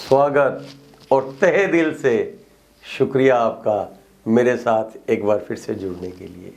स्वागत और तहे दिल से शुक्रिया आपका मेरे साथ एक बार फिर से जुड़ने के लिए।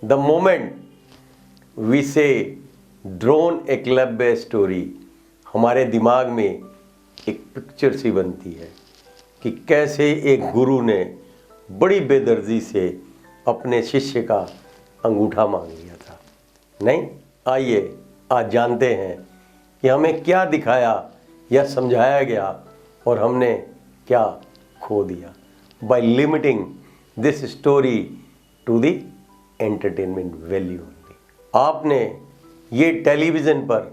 द मोमेंट वी से ड्रोन एकलव्य स्टोरी, हमारे दिमाग में एक पिक्चर सी बनती है कि कैसे एक गुरु ने बड़ी बेदर्दी से अपने शिष्य का अंगूठा मांग लिया था। नहीं, आइए आज जानते हैं कि हमें क्या दिखाया या समझाया गया और हमने क्या खो दिया by limiting this story to the entertainment value only. आपने ये टेलीविज़न पर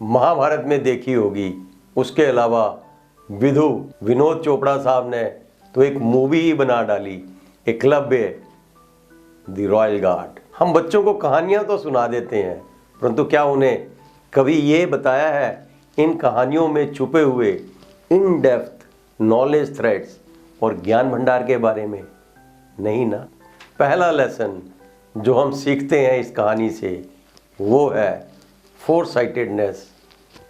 महाभारत में देखी होगी, उसके अलावा विनोद चोपड़ा साहब ने तो एक मूवी ही बना डाली, एकलव्य द रॉयल गार्ड। हम बच्चों को कहानियाँ तो सुना देते हैं, परंतु क्या उन्हें कभी ये बताया है इन कहानियों में छुपे हुए इन डेप्थ नॉलेज थ्रेड्स और ज्ञान भंडार के बारे में? नहीं ना। पहला लेसन जो हम सीखते हैं इस कहानी से वो है फोरसाइटेडनेस,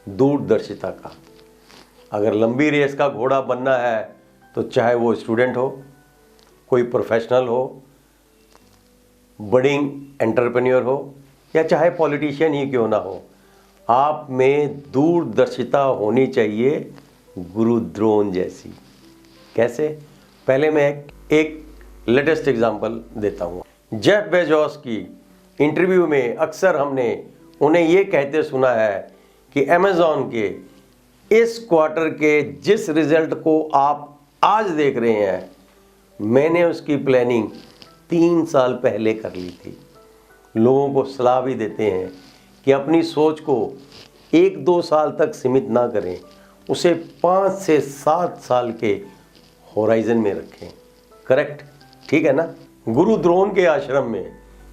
दूरदर्शिता का। अगर लंबी रेस का घोड़ा बनना है तो चाहे वो स्टूडेंट हो, कोई प्रोफेशनल हो, बडिंग एंटरप्रेन्योर हो या चाहे पॉलिटिशियन ही क्यों ना हो, आप में दूरदर्शिता होनी चाहिए गुरु द्रोण जैसी। कैसे? पहले मैं एक लेटेस्ट एग्जांपल देता हूँ। जेफ बेजोस की इंटरव्यू में अक्सर हमने उन्हें ये कहते सुना है कि अमेज़ॉन के इस क्वार्टर के जिस रिजल्ट को आप आज देख रहे हैं, मैंने उसकी प्लानिंग 3 साल पहले कर ली थी। लोगों को सलाह भी देते हैं कि अपनी सोच को 1-2 साल तक सीमित ना करें, उसे 5 से 7 साल के होराइजन में रखें। करेक्ट? ठीक है ना। गुरु द्रोण के आश्रम में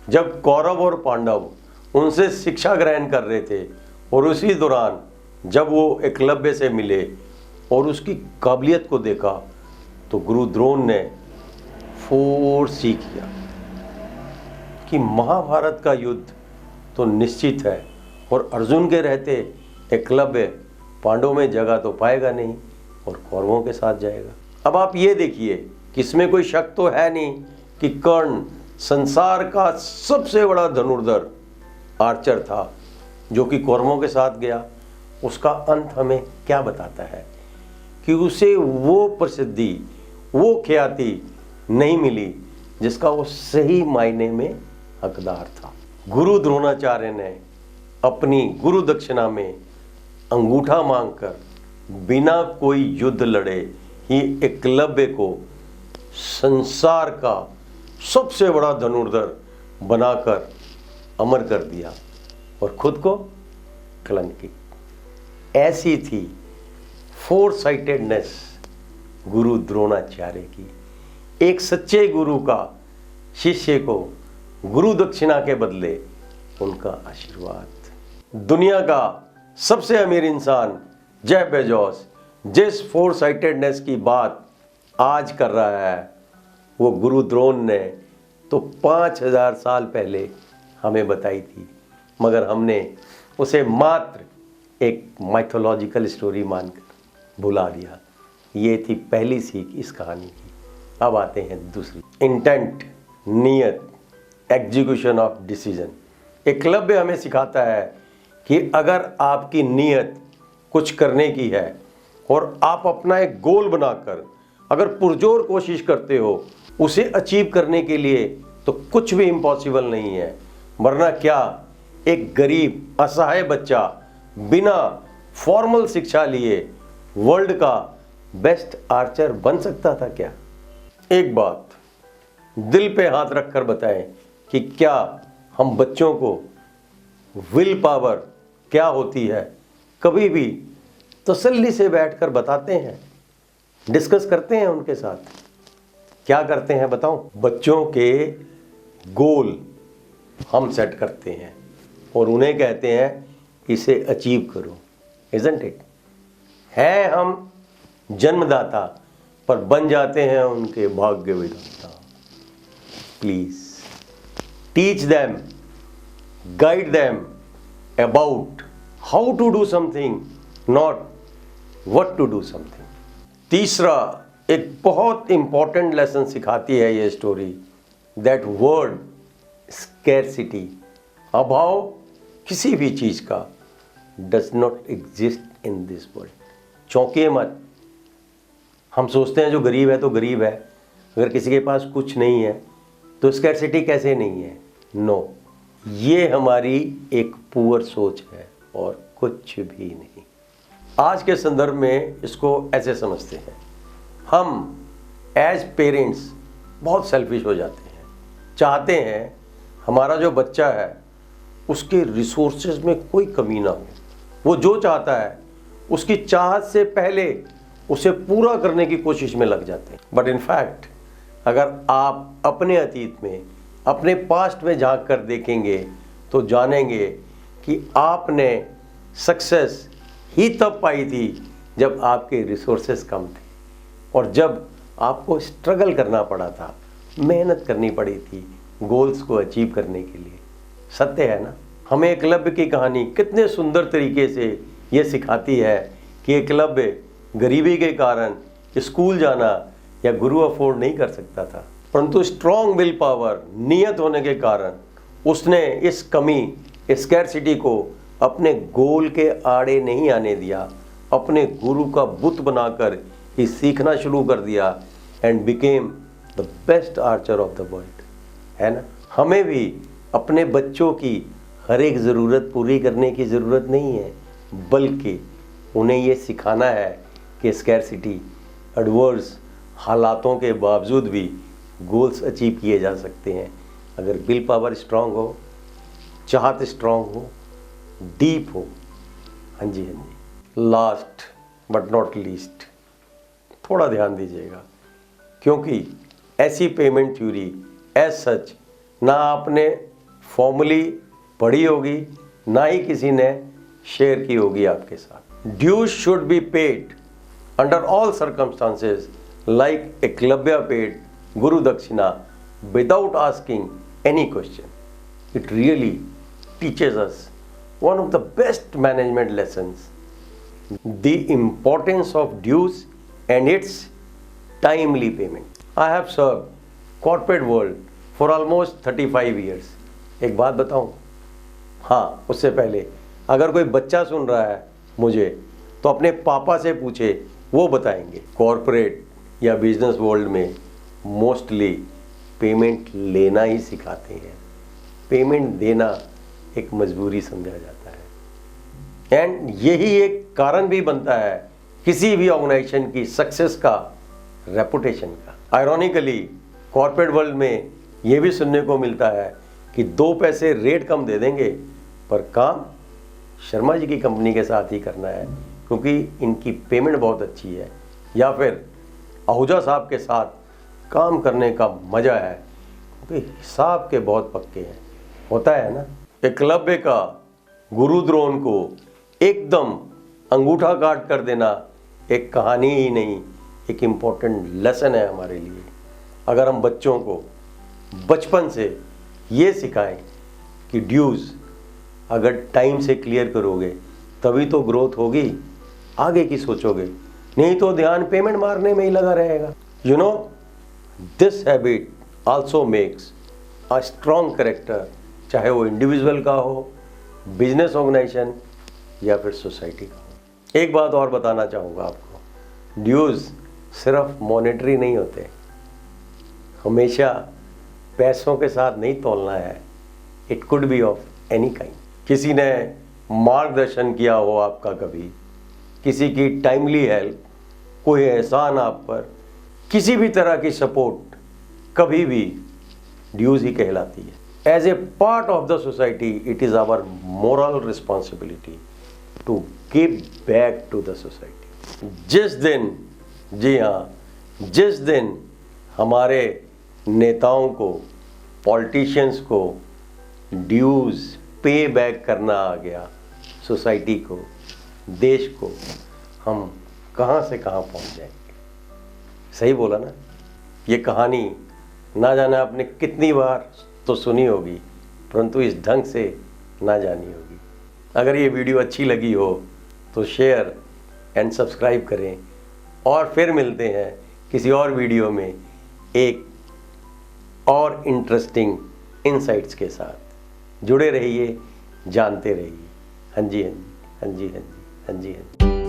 जब कौरव और पांडव उनसे शिक्षा ग्रहण कर रहे थे और उसी दौरान जब वो एकलव्य से मिले और उसकी काबिलियत को देखा तो गुरु द्रोण ने फोर्स ही किया कि महाभारत का युद्ध तो निश्चित है और अर्जुन के रहते एकलव्य पांडवों में जगह तो पाएगा नहीं और कौरवों के साथ जाएगा। अब आप ये देखिए कि इसमें कोई शक तो है नहीं कि कर्ण संसार का सबसे बड़ा धनुर्धर आर्चर था जो कि कौरवों के साथ गया। उसका अंत हमें क्या बताता है कि उसे वो प्रसिद्धि, वो ख्याति नहीं मिली जिसका वो सही मायने में हकदार था। गुरु द्रोणाचार्य ने अपनी गुरु दक्षिणा में अंगूठा मांगकर बिना कोई युद्ध लड़े ही एकलव्य को संसार का सबसे बड़ा धनुर्धर बनाकर अमर कर दिया और खुद को कलंकित। ऐसी थी फोरसाइटेडनेस गुरु द्रोणाचार्य की। एक सच्चे गुरु का शिष्य को गुरु दक्षिणा के बदले उनका आशीर्वाद। दुनिया का सबसे अमीर इंसान जेफ बेजोस जिस फोरसाइटेडनेस की बात आज कर रहा है वो गुरु द्रोण ने तो 5000 साल पहले हमें बताई थी, मगर हमने उसे मात्र एक माइथोलॉजिकल स्टोरी मानकर भुला दिया। ये थी पहली सीख इस कहानी की। अब आते हैं दूसरी। इंटेंट, नियत, एग्जीक्यूशन ऑफ डिसीजन। एकलव्य हमें सिखाता है कि अगर आपकी नीयत कुछ करने की है और आप अपना एक गोल बनाकर अगर पुरजोर कोशिश करते हो उसे अचीव करने के लिए, तो कुछ भी इम्पॉसिबल नहीं है। वरना क्या एक गरीब असहाय बच्चा बिना फॉर्मल शिक्षा लिए वर्ल्ड का बेस्ट आर्चर बन सकता था क्या? एक बात दिल पे हाथ रखकर बताएं कि क्या हम बच्चों को विल पावर क्या होती है कभी भी तसल्ली से बैठकर बताते हैं, डिस्कस करते हैं उनके साथ? क्या करते हैं बताऊं? बच्चों के गोल हम सेट करते हैं और उन्हें कहते हैं इसे अचीव करो। Isn't it? है हम जन्मदाता पर बन जाते हैं उनके भाग्य विधाता। Please teach them, guide them about how to do something, not what to do something. तीसरा, एक बहुत इंपॉर्टेंट लेसन सिखाती है ये स्टोरी, दैट वर्ड स्कैरसिटी, अभाव किसी भी चीज़ का, does not exist in this world. चौंकिए मत। हम सोचते हैं जो गरीब है तो गरीब है, अगर किसी के पास कुछ नहीं है तो स्कैरसिटी कैसे नहीं है। नो, ये हमारी एक पुअर सोच है और कुछ भी नहीं। आज के संदर्भ में इसको ऐसे समझते हैं, हम एज पेरेंट्स बहुत सेल्फिश हो जाते हैं, चाहते हैं हमारा जो बच्चा है उसके रिसोर्सेज में कोई कमी ना हो, वो जो चाहता है उसकी चाहत से पहले उसे पूरा करने की कोशिश में लग जाते हैं। बट इन फैक्ट अगर आप अपने अतीत में, अपने पास्ट में झांक कर देखेंगे तो जानेंगे कि आपने सक्सेस ही तब पाई थी जब आपके रिसोर्सेज कम थे और जब आपको स्ट्रगल करना पड़ा था, मेहनत करनी पड़ी थी गोल्स को अचीव करने के लिए। सत्य है ना। हमें एकलव्य की कहानी कितने सुंदर तरीके से ये सिखाती है कि एकलव्य गरीबी के कारण स्कूल जाना या गुरु अफोर्ड नहीं कर सकता था, परंतु स्ट्रॉन्ग विल पावर, नियत होने के कारण उसने इस कमी, स्कैरसिटी को अपने गोल के आड़े नहीं आने दिया, अपने गुरु का बुत बनाकर ही सीखना शुरू कर दिया and became the best Archer of the world. है ना। हमें भी अपने बच्चों की हर एक ज़रूरत पूरी करने की ज़रूरत नहीं है, बल्कि उन्हें ये सिखाना है कि स्कैरसिटी, एडवर्स हालातों के बावजूद भी गोल्स अचीव किए जा सकते हैं अगर विल पावर स्ट्रांग हो, चाहत स्ट्रांग हो, डीप हो। हाँ जी, हाँ जी। लास्ट बट नॉट लीस्ट, थोड़ा ध्यान दीजिएगा, क्योंकि ऐसी पेमेंट थ्योरी एज सच ना आपने फॉर्मली पढ़ी होगी, ना ही किसी ने शेयर की होगी आपके साथ। Dues should be paid under all circumstances like Eklavya paid guru dakshina without asking any question. It really teaches us one of the best management lessons, the importance of dues and its timely payment. I have served corporate world for almost 35 years. एक बात बताऊं, हाँ, उससे पहले अगर कोई बच्चा सुन रहा है मुझे तो अपने पापा से पूछे, वो बताएंगे। कॉर्पोरेट या बिजनेस वर्ल्ड में मोस्टली पेमेंट लेना ही सिखाते हैं, पेमेंट देना एक मजबूरी समझा जाता है एंड यही एक कारण भी बनता है किसी भी ऑर्गेनाइजेशन की सक्सेस का, रेपुटेशन का। आयरॉनिकली कॉर्पोरेट वर्ल्ड में यह भी सुनने को मिलता है कि 2 पैसे रेट कम दे देंगे पर काम शर्मा जी की कंपनी के साथ ही करना है क्योंकि इनकी पेमेंट बहुत अच्छी है, या फिर आहूजा साहब के साथ काम करने का मज़ा है क्योंकि हिसाब के बहुत पक्के हैं। होता है ना। एकलव्य का गुरु द्रोण को एकदम अंगूठा काट कर देना एक कहानी ही नहीं, एक इम्पोर्टेंट लेसन है हमारे लिए। अगर हम बच्चों को बचपन से ये सिखाएं कि ड्यूज़ अगर टाइम से क्लियर करोगे तभी तो ग्रोथ होगी, आगे की सोचोगे, नहीं तो ध्यान पेमेंट मारने में ही लगा रहेगा। You know, this habit also makes a strong character, चाहे वो इंडिविजुअल का हो, बिजनेस ऑर्गेनाइजेशन या फिर सोसाइटी का हो। एक बात और बताना चाहूँगा आपको, ड्यूज़ सिर्फ मॉनेटरी नहीं होते, हमेशा पैसों के साथ नहीं तोलना है। It could be of any kind. किसी ने मार्गदर्शन किया हो आपका, कभी किसी की टाइमली हेल्प, कोई एहसान आप पर, किसी भी तरह की सपोर्ट कभी भी ड्यूज़ ही कहलाती है। As a part of the society, it is our moral responsibility to give back to the society. जिस दिन, जी हाँ, जिस दिन हमारे नेताओं को, पॉलिटिशियंस को ड्यूज़ पे बैक करना आ गया, सोसाइटी को, देश को, हम कहाँ से कहाँ पहुँच जाएंगे। सही बोला ना। ये कहानी ना जाने आपने कितनी बार तो सुनी होगी, परंतु इस ढंग से ना जानी होगी। अगर ये वीडियो अच्छी लगी हो तो शेयर, एंड सब्सक्राइब करें, और फिर मिलते हैं किसी और वीडियो में एक और इंटरेस्टिंग इनसाइट्स के साथ। जुड़े रहिए, जानते रहिए। हाँ जी, हाँ जी, हाँ जी, हाँ जी, हाँ जी, हाँ जी।